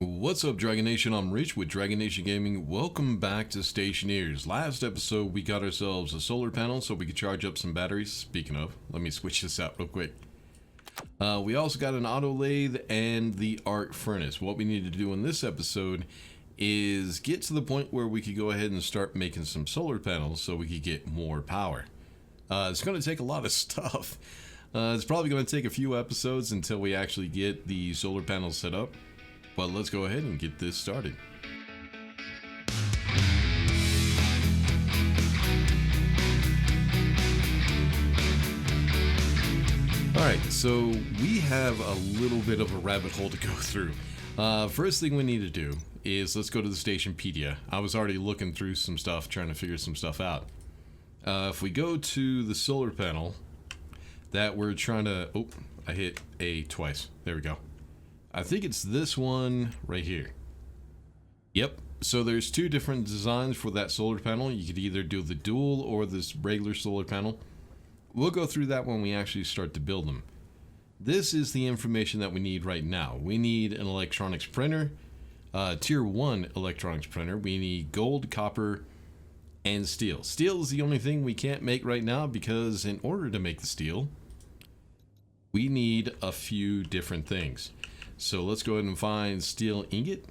What's up, Dragon Nation? I'm Rich with Dragon Nation Gaming. Welcome back to Stationeers. Last episode, we got ourselves a solar panel so we could charge up some batteries. Speaking of, let me switch this out real quick. We also got an auto lathe and the arc furnace. What we need to do in this episode is get to the point where we could go ahead and start making some solar panels so we could get more power. It's going to take a lot of stuff. It's probably going to take a few episodes until we actually get the solar panels set up. But let's go ahead and get this started. Alright, so we have a little bit of a rabbit hole to go through. First thing we need to do is let's go to the Stationpedia. I was already looking through some stuff, trying to figure some stuff out. If we go to the solar panel that we're trying to... Oh, I hit A twice. There we go. I think it's this one right here. Yep. So there's two different designs for that solar panel. You could either do the dual or this regular solar panel. We'll go through that when we actually start to build them. This is the information that we need right now. We need an electronics printer, tier 1 electronics printer. We need gold, copper, and steel. Steel is the only thing we can't make right now because in order to make the steel, we need a few different things. So let's go ahead and find steel ingot.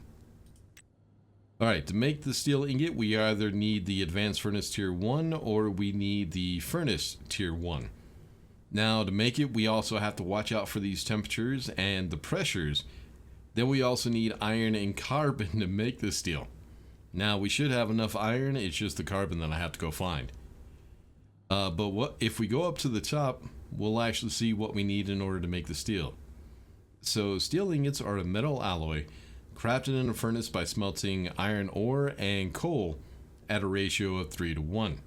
Alright, to make the steel ingot, we either need the advanced furnace tier 1 or we need the furnace tier 1. Now, to make it, we also have to watch out for these temperatures and the pressures. Then we also need iron and carbon to make this steel. Now, we should have enough iron, it's just the carbon that I have to go find. But what if we go up to the top, we'll actually see what we need in order to make the steel. So steel ingots are a metal alloy crafted in a furnace by smelting iron ore and coal at a ratio of 3 to 1.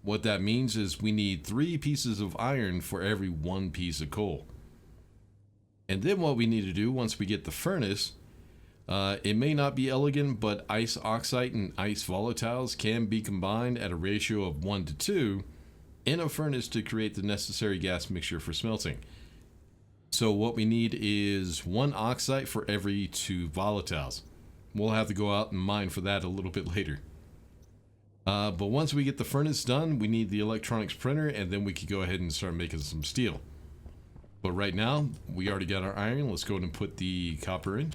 What that means is we need 3 pieces of iron for every 1 piece of coal. And then what we need to do once we get the furnace, it may not be elegant, but ice oxide and ice volatiles can be combined at a ratio of 1 to 2 in a furnace to create the necessary gas mixture for smelting. So what we need is 1 oxide for every 2 volatiles. We'll have to go out and mine for that a little bit later. But once we get the furnace done, we need the electronics printer, and then we can go ahead and start making some steel. But right now, we already got our iron. Let's go ahead and put the copper in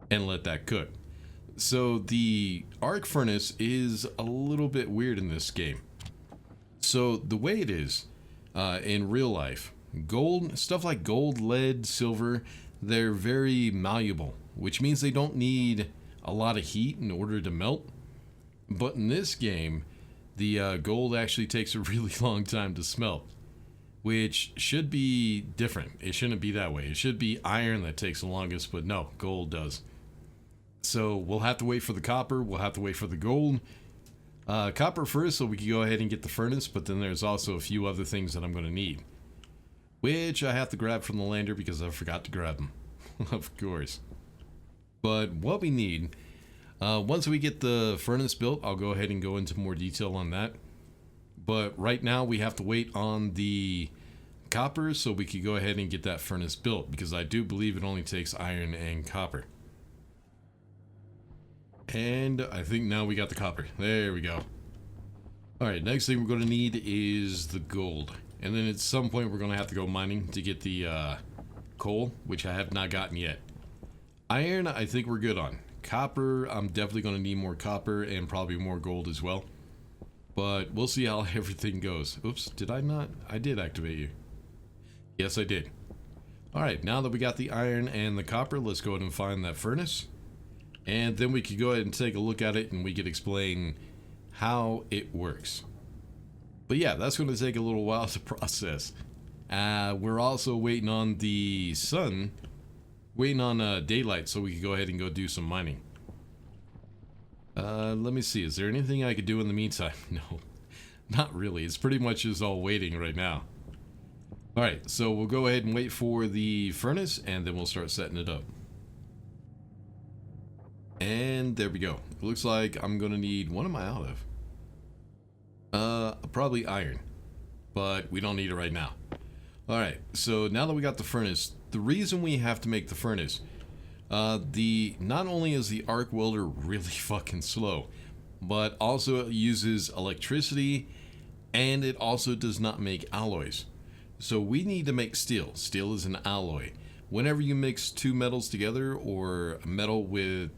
and let that cook. So the arc furnace is a little bit weird in this game. So the way it is in real life, gold, stuff like gold, lead, silver, they're very malleable, which means they don't need a lot of heat in order to melt. But in this game, the gold actually takes a really long time to smelt, which should be different. It shouldn't be that way. It should be iron that takes the longest, but no, gold does. So we'll have to wait for the copper, we'll have to wait for the gold. Copper first so we can go ahead and get the furnace, but then there's also a few other things that I'm going to need, which I have to grab from the lander because I forgot to grab them. Of course. But what we need, once we get the furnace built, I'll go ahead and go into more detail on that. But right now we have to wait on the copper so we can go ahead and get that furnace built, because I do believe it only takes iron and copper. And I think now we got the copper. There we go. Alright, next thing we're going to need is the gold. And then at some point we're going to have to go mining to get the coal, which I have not gotten yet. Iron, I think we're good on. Copper, I'm definitely going to need more copper and probably more gold as well. But we'll see how everything goes. Oops, did I not? I did activate you. Yes, I did. Alright, now that we got the iron and the copper, let's go ahead and find that furnace. And then we could go ahead and take a look at it and we could explain how it works. But yeah, that's going to take a little while to process. We're also waiting on the sun, waiting on daylight so we can go ahead and go do some mining. Let me see, is there anything I could do in the meantime? No, not really. It's pretty much just all waiting right now. Alright, so we'll go ahead and wait for the furnace and then we'll start setting it up. And there we go. It looks like I'm going to need, what am I out of? Probably iron, but we don't need it right now. Alright, so now that we got the furnace, the reason we have to make the furnace, The not only is the arc welder really fucking slow, but also it uses electricity, and it also does not make alloys. So we need to make steel. Steel is an alloy. Whenever you mix two metals together, or metal with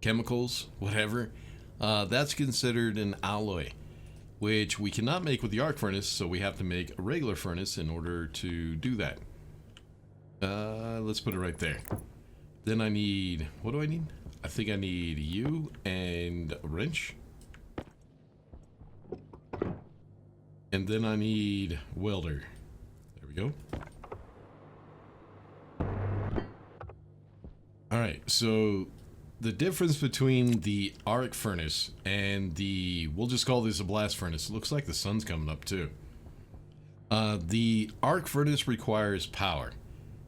chemicals, whatever, that's considered an alloy, which we cannot make with the arc furnace, so we have to make a regular furnace in order to do that. Let's put it right there. Then I need, what do I need? I think I need you and a wrench. And then I need welder. There we go. Alright, so the difference between the arc furnace and the, we'll just call this a blast furnace. It looks like the sun's coming up too. The arc furnace requires power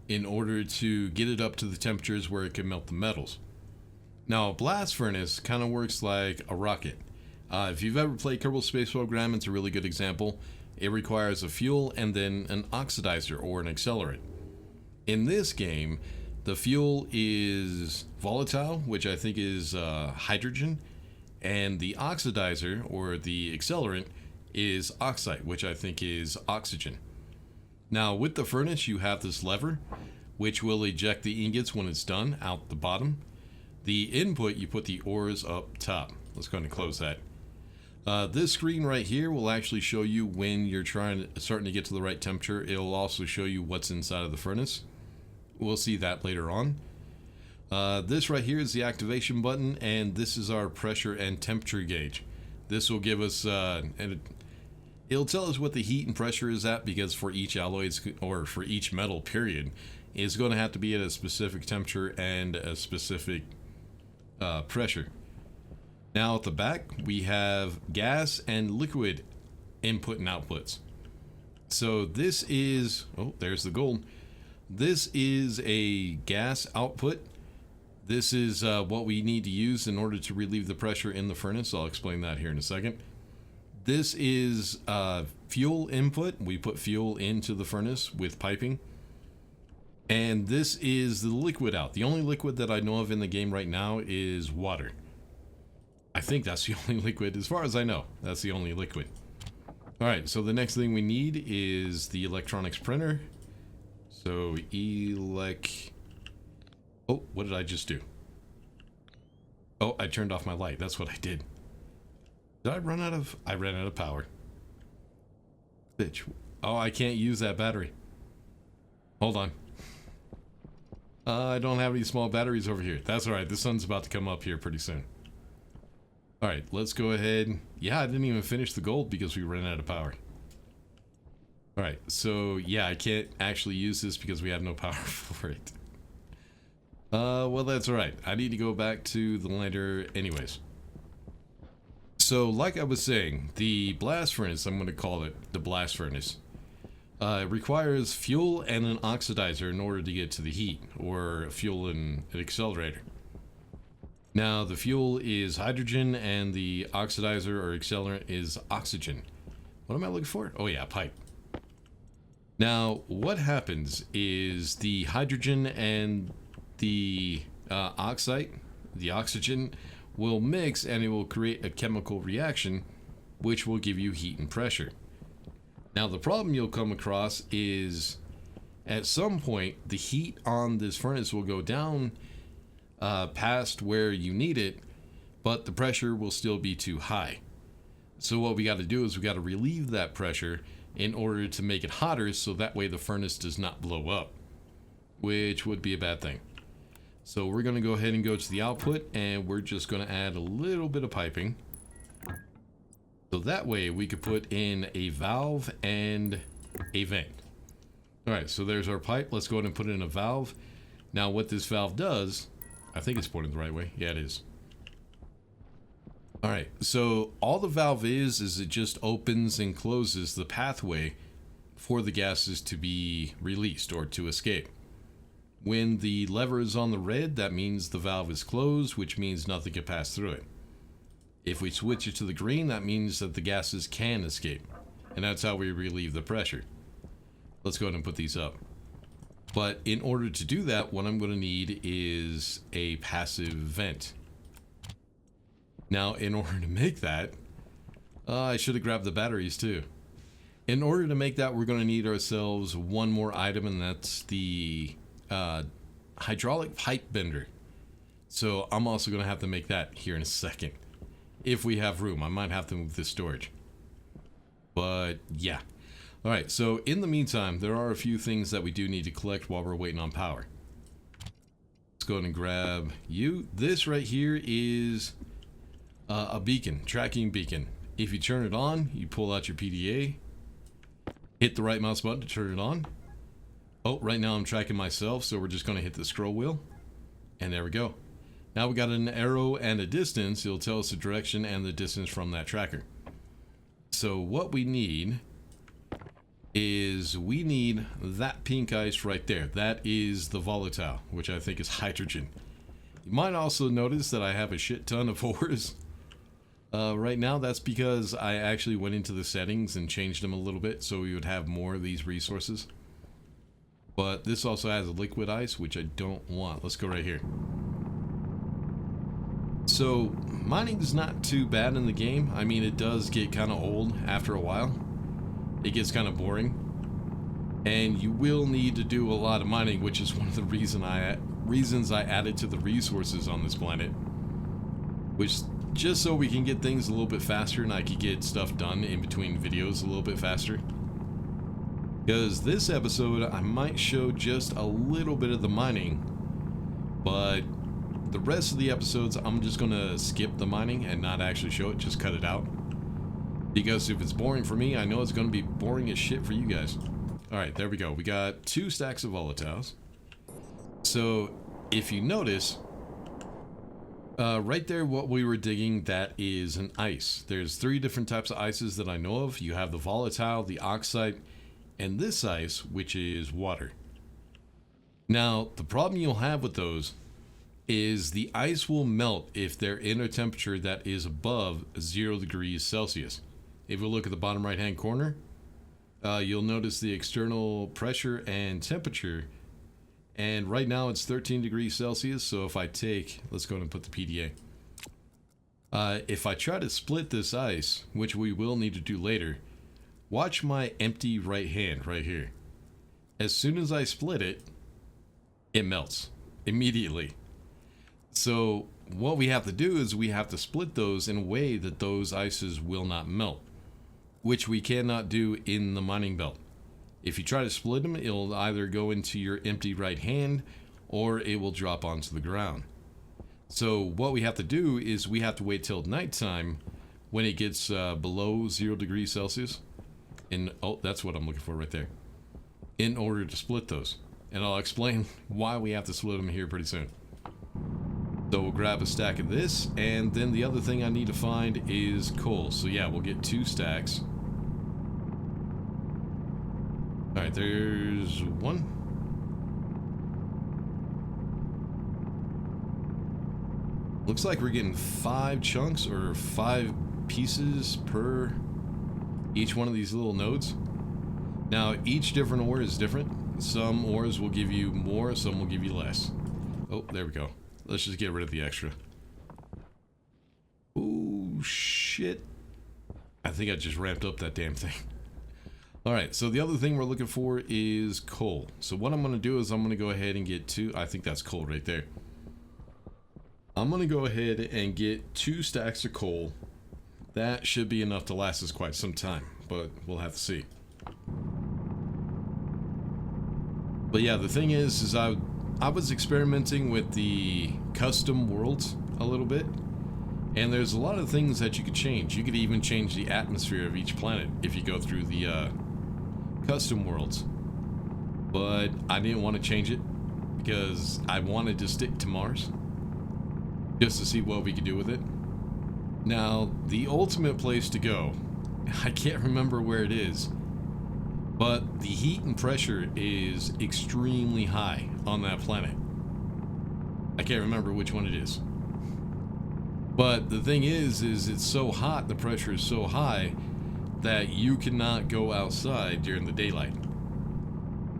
in order to get it up to the temperatures where it can melt the metals. Now, a blast furnace kind of works like a rocket. If you've ever played Kerbal Space Program, it's a really good example. It requires a fuel and then an oxidizer or an accelerant. In this game, the fuel is volatile, which I think is hydrogen, and the oxidizer or the accelerant is oxide, which I think is oxygen. Now, with the furnace, you have this lever, which will eject the ingots when it's done out the bottom. The input, you put the ores up top. Let's go ahead and close that. This screen right here will actually show you when you're starting to get to the right temperature. It'll also show you what's inside of the furnace. We'll see that later on. This right here is the activation button, and this is our pressure and temperature gauge. This will give us, it'll tell us what the heat and pressure is at, because for each alloy, or for each metal period, is going to have to be at a specific temperature and a specific pressure. Now at the back, we have gas and liquid input and outputs. So this is, oh, there's the gold. This is a gas output. This is what we need to use in order to relieve the pressure in the furnace. I'll explain that here in a second. This is fuel input. We put fuel into the furnace with piping. And this is the liquid out. The only liquid that I know of in the game right now is water. I think that's the only liquid, as far as I know. That's the only liquid. Alright, so the next thing we need is the electronics printer. So, oh, what did I just do? Oh, I turned off my light. That's what I did. Did I run out of... I ran out of power. Bitch. Oh, I can't use that battery. Hold on. I don't have any small batteries over here. That's alright. The sun's about to come up here pretty soon. Alright, let's go ahead. Yeah, I didn't even finish the gold because we ran out of power. Alright, so yeah, I can't actually use this because we have no power for it. Well, that's alright. I need to go back to the lighter anyways. So, like I was saying, the blast furnace, I'm going to call it the blast furnace, requires fuel and an oxidizer in order to get to the heat, or fuel and an accelerator. Now, the fuel is hydrogen and the oxidizer or accelerant is oxygen. What am I looking for? Oh yeah, pipe. Now, what happens is the hydrogen and the oxygen will mix, and it will create a chemical reaction which will give you heat and pressure. Now, the problem you'll come across is at some point the heat on this furnace will go down past where you need it, but the pressure will still be too high. So what we got to do is we got to relieve that pressure in order to make it hotter, so that way the furnace does not blow up, which would be a bad thing. So we're going to go ahead and go to the output, and we're just going to add a little bit of piping. So that way we could put in a valve and a vent. Alright, so there's our pipe. Let's go ahead and put in a valve. Now what this valve does, I think it's pointed the right way. Yeah, it is. Alright, so all the valve is it just opens and closes the pathway for the gases to be released or to escape. When the lever is on the red, that means the valve is closed, which means nothing can pass through it. If we switch it to the green, that means that the gases can escape. And that's how we relieve the pressure. Let's go ahead and put these up. But in order to do that, what I'm going to need is a passive vent. Now, in order to make that, I should have grabbed the batteries too. In order to make that, we're going to need ourselves one more item, and that's the hydraulic pipe bender. So I'm also going to have to make that here in a second. If we have room, I might have to move this storage. But yeah. Alright, so in the meantime, there are a few things that we do need to collect while we're waiting on power. Let's go ahead and grab you. This right here is a beacon, tracking beacon. If you turn it on, you pull out your PDA, hit the right mouse button to turn it on. Oh, right now I'm tracking myself, so we're just going to hit the scroll wheel. And there we go. Now we got an arrow and a distance. It'll tell us the direction and the distance from that tracker. So what we need is we need that pink ice right there. That is the volatile, which I think is hydrogen. You might also notice that I have a shit ton of ores. Right now, that's because I actually went into the settings and changed them a little bit so we would have more of these resources. But this also has a liquid ice, which I don't want. Let's go right here. So, mining is not too bad in the game. I mean, it does get kind of old after a while. It gets kind of boring. And you will need to do a lot of mining, which is one of the reasons I added to the resources on this planet. Which, just so we can get things a little bit faster and I could get stuff done in between videos a little bit faster. Because this episode, I might show just a little bit of the mining, but the rest of the episodes, I'm just going to skip the mining and not actually show it, just cut it out. Because if it's boring for me, I know it's going to be boring as shit for you guys. Alright, there we go. We got 2 stacks of volatiles. So, if you notice, right there what we were digging, that is an ice. There's 3 different types of ices that I know of. You have the volatile, the oxide, and this ice, which is water. Now, the problem you'll have with those is the ice will melt if they're in a temperature that is above 0 degrees Celsius. If we look at the bottom right hand corner, you'll notice the external pressure and temperature, and right now it's 13 degrees Celsius. So if I take, let's go ahead and put the PDA. If I try to split this ice, which we will need to do later, watch my empty right hand right here. As soon as I split it, it melts immediately. So what we have to do is we have to split those in a way that those ices will not melt, which we cannot do in the mining belt. If you try to split them, it'll either go into your empty right hand or it will drop onto the ground. So what we have to do is we have to wait till nighttime when it gets below 0 degrees Celsius. And oh, that's what I'm looking for right there. In order to split those. And I'll explain why we have to split them here pretty soon. So we'll grab a stack of this, and then the other thing I need to find is coal. So yeah, we'll get 2 stacks. Alright, there's 1. Looks like we're getting 5 chunks or 5 pieces per each one of these little nodes. Now, each different ore is different. Some ores will give you more, some will give you less. Oh, there we go. Let's just get rid of the extra. Oh, shit. I think I just ramped up that damn thing. Alright, so the other thing we're looking for is coal. So what I'm going to do is I'm going to go ahead and get 2. I think that's coal right there. I'm going to go ahead and get 2 stacks of coal. That should be enough to last us quite some time, but we'll have to see. But yeah, the thing is I was experimenting with the custom worlds a little bit, and there's a lot of things that you could change. You could even change the atmosphere of each planet if you go through the custom worlds. But I didn't want to change it because I wanted to stick to Mars just to see what we could do with it. Now, the ultimate place to go, I can't remember where it is, but the heat and pressure is extremely high on that planet. I can't remember which one it is. But the thing is it's so hot, the pressure is so high, that you cannot go outside during the daylight.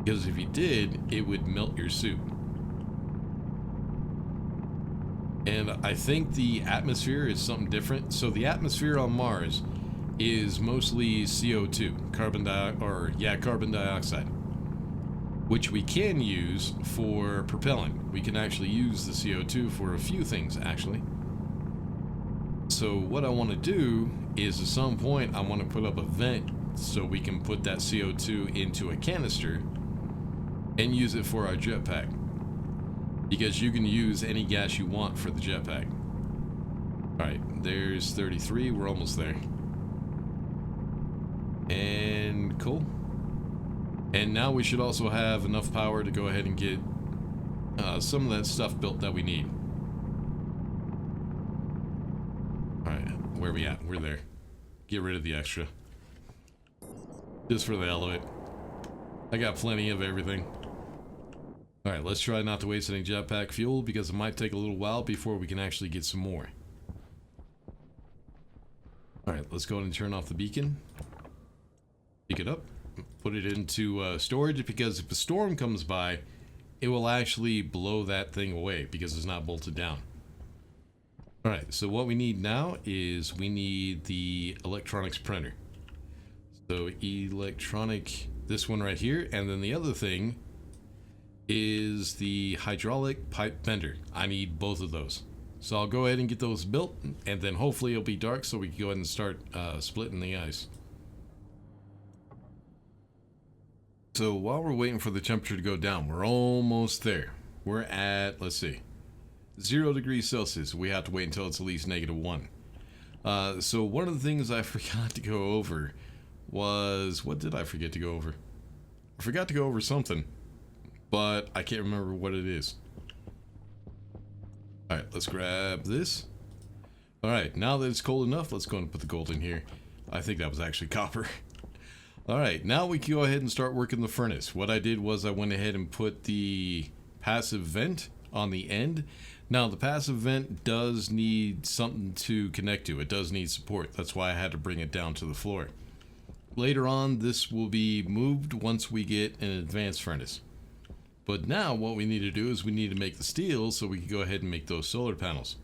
Because if you did, it would melt your suit. And I think the atmosphere is something different. So the atmosphere on Mars is mostly CO2, carbon dioxide, which we can use for propellant. We can actually use the CO2 for a few things, actually. So what I want to do is at some point I want to put up a vent so we can put that CO2 into a canister and use it for our jetpack. Because you can use any gas you want for the jetpack. Alright, there's 33. We're almost there. And cool. And now we should also have enough power to go ahead and get some of that stuff built that we need. Alright, where are we at? We're there. Get rid of the extra. Just for the hell of it. I got plenty of everything. Alright, let's try not to waste any jetpack fuel because it might take a little while before we can actually get some more. Alright, let's go ahead and turn off the beacon. Pick it up. Put it into storage because if a storm comes by, it will actually blow that thing away because it's not bolted down. Alright, so what we need now is we need the electronics printer. So electronic, this one right here, and then the other thing is the hydraulic pipe bender. I need both of those. So I'll go ahead and get those built, and then hopefully it'll be dark so we can go ahead and start splitting the ice. So while we're waiting for the temperature to go down, we're almost there. We're at, let's see, 0 degrees Celsius. We have to wait until it's at least -1. So one of the things I forgot to go over was, what did I forget to go over? I forgot to go over something, but I can't remember what it is. Alright, let's grab this. Alright, now that it's cold enough, let's go and put the gold in here. I think that was actually copper. Alright, now we can go ahead and start working the furnace. What I did was I went ahead and put the passive vent on the end. Now the passive vent does need something to connect to. It does need support. That's why I had to bring it down to the floor. Later on, this will be moved once we get an advanced furnace. But now what we need to do is we need to make the steel so we can go ahead and make those solar panels.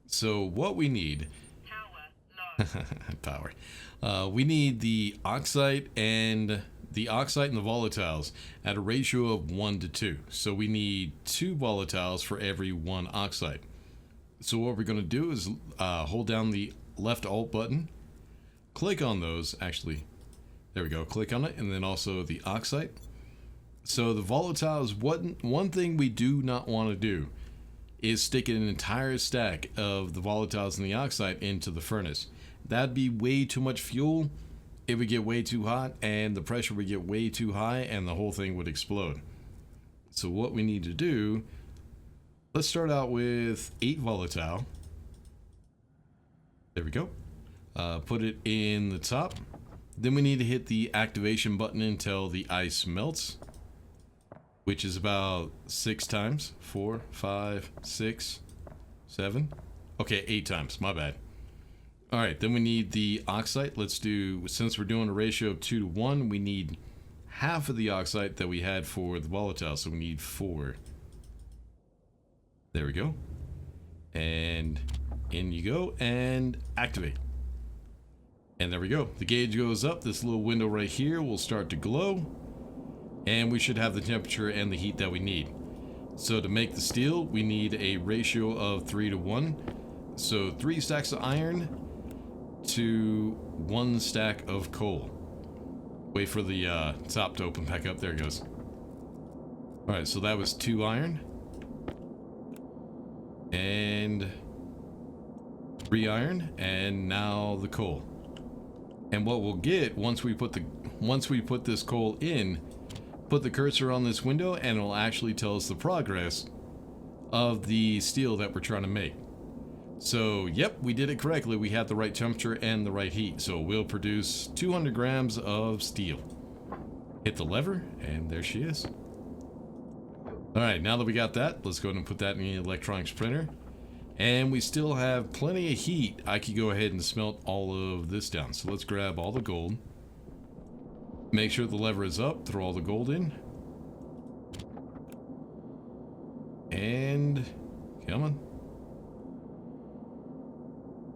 So what we need... Power. We need the oxide and the volatiles at a ratio of 1 to 2. So we need 2 volatiles for every 1 oxide. So what we're going to do is hold down the left alt button, click on those, actually, there we go, click on it, and then also the oxide. So the volatiles, one thing we do not want to do is stick an entire stack of the volatiles and the oxide into the furnace. That'd be way too much fuel. It would get way too hot and the pressure would get way too high and the whole thing would explode. So what we need to do, let's start out with 8 volatile. There we go. Put it in the top. Then we need to hit the activation button until the ice melts, which is about 6 times. 4, 5, 6, 7. Okay, 8 times. My bad. Alright, then we need the oxide. Let's do, since we're doing a ratio of 2 to 1, we need half of the oxide that we had for the volatile. So we need 4. There we go. And in you go and activate. And there we go. The gauge goes up. This little window right here will start to glow. And we should have the temperature and the heat that we need. So to make the steel, we need a ratio of 3 to 1. So 3 stacks of iron to 1 stack of coal. Wait for the top to open back up. There it goes. Alright, so that was 2 iron. And 3 iron. And now the coal. And what we'll get once we put this coal in, put the cursor on this window and it'll actually tell us the progress of the steel that we're trying to make. So, yep, we did it correctly. We had the right temperature and the right heat. So we'll produce 200 grams of steel. Hit the lever, and there she is. Alright, now that we got that, let's go ahead and put that in the electronics printer. And we still have plenty of heat. I could go ahead and smelt all of this down. So let's grab all the gold. Make sure the lever is up, throw all the gold in. And come on.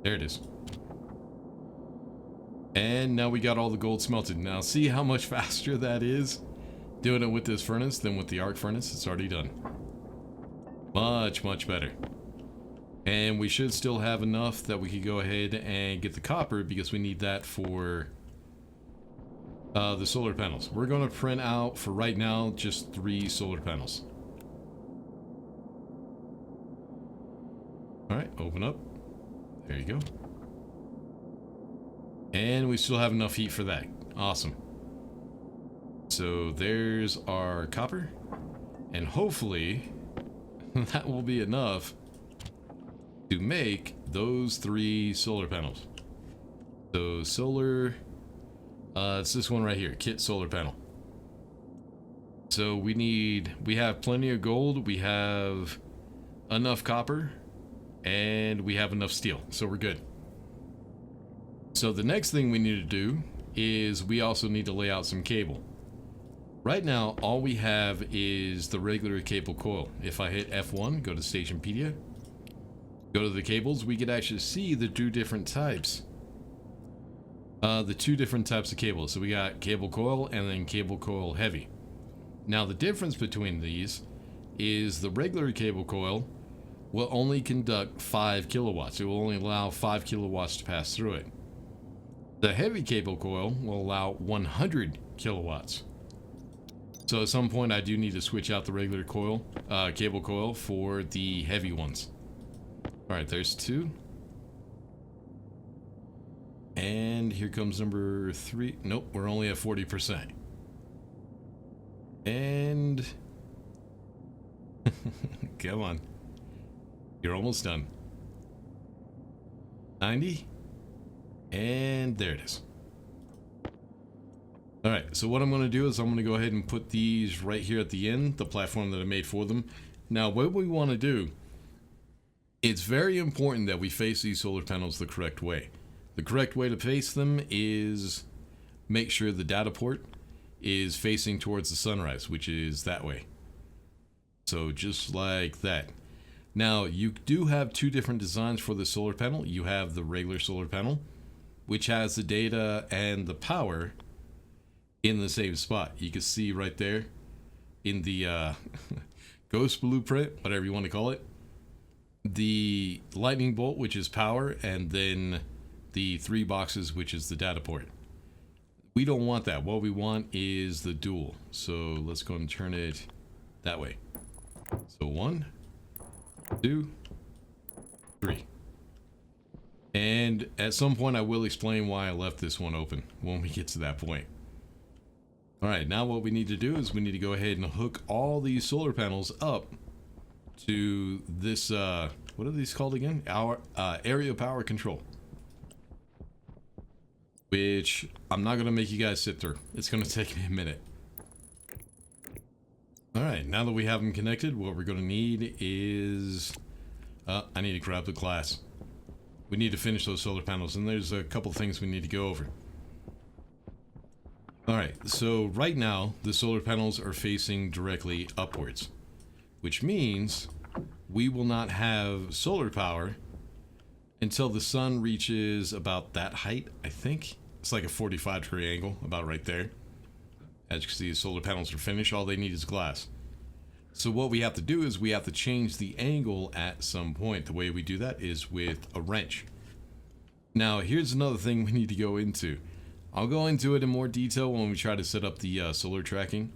There it is. And now we got all the gold smelted. Now see how much faster that is doing it with this furnace than with the arc furnace. It's already done. Much, much better. And we should still have enough that we could go ahead and get the copper because we need that for the solar panels. We're going to print out for right now just 3 solar panels. Alright, open up. There you go. And we still have enough heat for that. Awesome. So there's our copper. And hopefully that will be enough to make those 3 solar panels. So solar, it's this one right here, kit solar panel. So we have plenty of gold, we have enough copper, and we have enough steel, so we're good. So the next thing we need to do is we also need to lay out some cable. Right now, all we have is the regular cable coil. If I hit F1, go to Stationeers, go to the cables, we could actually see the 2 different types. The 2 different types of cables. So we got cable coil and then cable coil heavy. Now the difference between these is the regular cable coil will only conduct 5 kilowatts. It will only allow 5 kilowatts to pass through it. The heavy cable coil will allow 100 kilowatts. So at some point I do need to switch out the regular coil, cable coil for the heavy ones. Alright, there's 2. And here comes number 3. Nope, we're only at 40%. And come on. You're almost done. 90. And there it is. Alright, so what I'm going to do is I'm going to go ahead and put these right here at the end, the platform that I made for them. Now, what we want to do, it's very important that we face these solar panels the correct way. The correct way to face them is make sure the data port is facing towards the sunrise, which is that way. So just like that. Now, you do have 2 different designs for the solar panel. You have the regular solar panel, which has the data and the power in the same spot. You can see right there in the ghost blueprint, whatever you want to call it, the lightning bolt, which is power, and then the 3 boxes, which is the data port. We don't want that. What we want is the dual. So let's go and turn it that way. So 1, 2, 3. And at some point I will explain why I left this one open when we get to that point. Alright, now what we need to do is we need to go ahead and hook all these solar panels up to this, what are these called again? Our area power control. Which I'm not going to make you guys sit through. It's going to take me a minute. Alright, now that we have them connected, what we're going to need is... I need to grab the glass. We need to finish those solar panels, and there's a couple things we need to go over. Alright, so right now, the solar panels are facing directly upwards. Which means we will not have solar power until the sun reaches about that height, I think. It's like a 45-degree angle, about right there. As you can see, the solar panels are finished. All they need is glass. So what we have to do is we have to change the angle at some point. The way we do that is with a wrench. Now, here's another thing we need to go into. I'll go into it in more detail when we try to set up the solar tracking.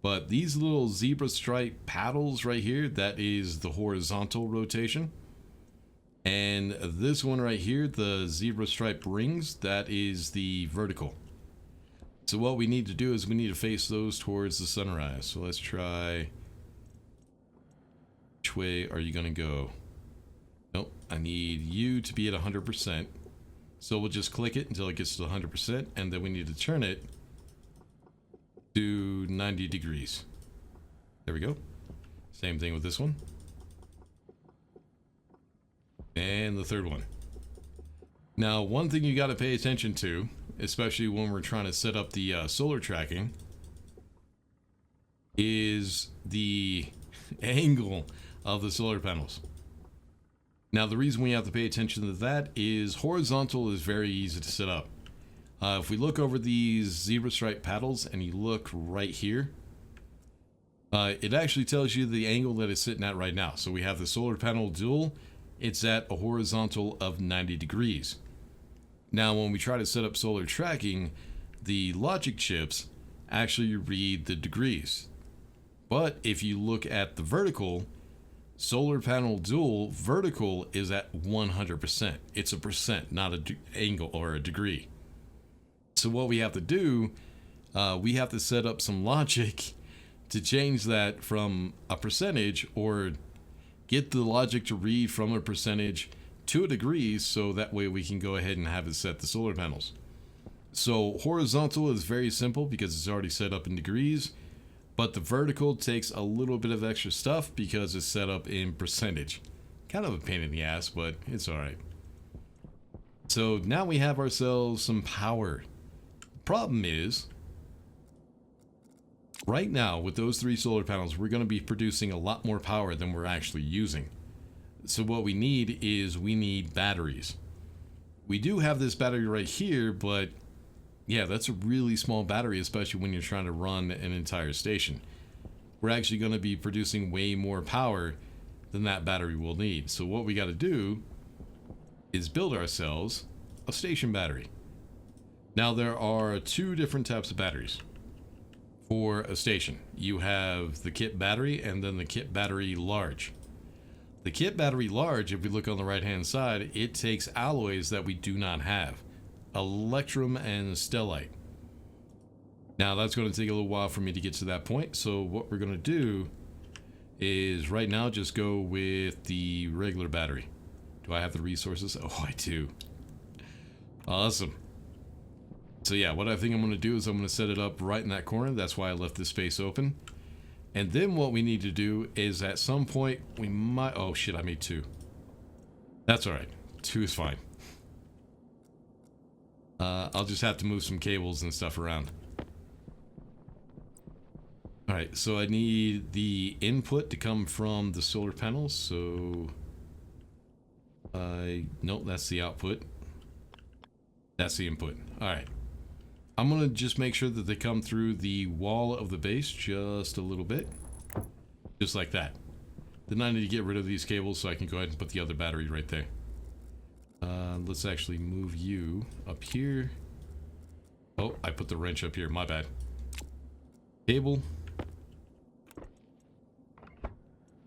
But these little zebra stripe paddles right here, that is the horizontal rotation. And this one right here, the zebra stripe rings, that is the vertical. So what we need to do is we need to face those towards the sunrise. So let's try... Which way are you going to go? Nope, I need you to be at 100%. So we'll just click it until it gets to 100%, and then we need to turn it to 90 degrees. There we go. Same thing with this one. And the third one. Now, one thing you got to pay attention to, especially when we're trying to set up the solar tracking, is the angle of the solar panels. Now, the reason we have to pay attention to that is horizontal is very easy to set up. If we look over these zebra stripe paddles and you look right here, it actually tells you the angle that it's sitting at right now. So we have the solar panel dual. It's at a horizontal of 90 degrees. Now, when we try to set up solar tracking, the logic chips actually read the degrees. But if you look at the vertical, solar panel dual vertical is at 100%. It's a percent, not an angle or a degree. So what we have to do, we have to set up some logic to change that from a percentage, or get the logic to read from a percentage to a degree, so that way we can go ahead and have it set the solar panels. So horizontal is very simple because it's already set up in degrees, but the vertical takes a little bit of extra stuff because it's set up in percentage. Kind of a pain in the ass, but it's alright. So now we have ourselves some power. Problem is, right now with those 3 solar panels, we're going to be producing a lot more power than we're actually using. So what we need batteries. We do have this battery right here, but yeah, that's a really small battery, especially when you're trying to run an entire station. We're actually going to be producing way more power than that battery will need. So what we got to do is build ourselves a station battery. Now, there are 2 different types of batteries for a station. You have the kit battery and then the kit battery large. The kit battery large, if we look on the right hand side, it takes alloys that we do not have. Electrum and stellite. Now, that's going to take a little while for me to get to that point. So what we're going to do is right now just go with the regular battery. Do I have the resources? Oh, I do. Awesome. So yeah, what I think I'm going to do is I'm going to set it up right in that corner. That's why I left this space open. And then what we need to do is at some point we might... Oh shit, I made 2. That's alright. 2 is fine. I'll just have to move some cables and stuff around. Alright, so I need the input to come from the solar panels, so... Nope, that's the output. That's the input. Alright. I'm going to just make sure that they come through the wall of the base just a little bit. Just like that. Then I need to get rid of these cables so I can go ahead and put the other battery right there. Let's actually move you up here. Oh, I put the wrench up here. My bad. Cable.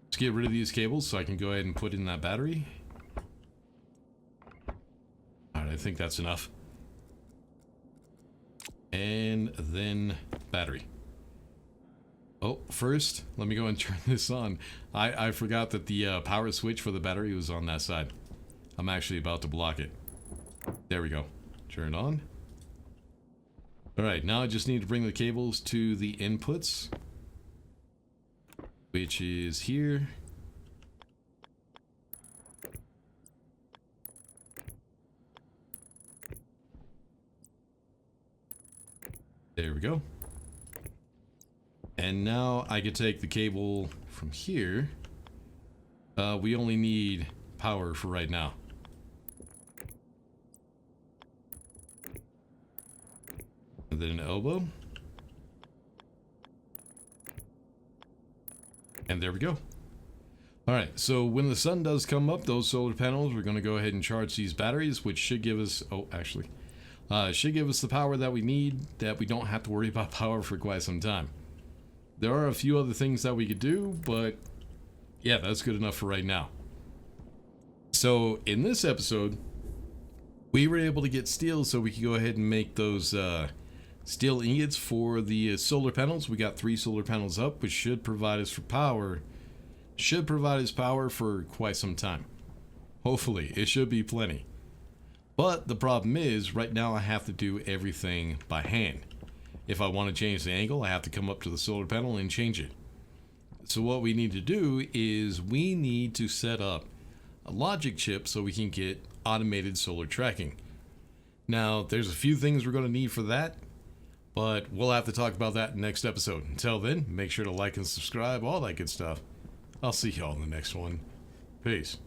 Let's get rid of these cables so I can go ahead and put in that battery. Alright, I think that's enough. And then battery. Oh, first, let me go and turn this on. I forgot that the power switch for the battery was on that side. I'm actually about to block it. There we go. Turn it on. Alright, now I just need to bring the cables to the inputs, which is here. There we go. And now I can take the cable from here. We only need power for right now. And then an elbow. And there we go. Alright, so when the sun does come up, those solar panels, we're going to go ahead and charge these batteries, which should give us... Oh, actually... should give us the power that we need, that we don't have to worry about power for quite some time. There are a few other things that we could do, but yeah, that's good enough for right now. So in this episode, we were able to get steel so we could go ahead and make those steel ingots for the solar panels. We got 3 solar panels up, which should provide us for power. Should provide us power for quite some time. Hopefully, it should be plenty. But the problem is, right now I have to do everything by hand. If I want to change the angle, I have to come up to the solar panel and change it. So what we need to do is we need to set up a logic chip so we can get automated solar tracking. Now, there's a few things we're going to need for that, but we'll have to talk about that in the next episode. Until then, make sure to like and subscribe, all that good stuff. I'll see y'all in the next one. Peace.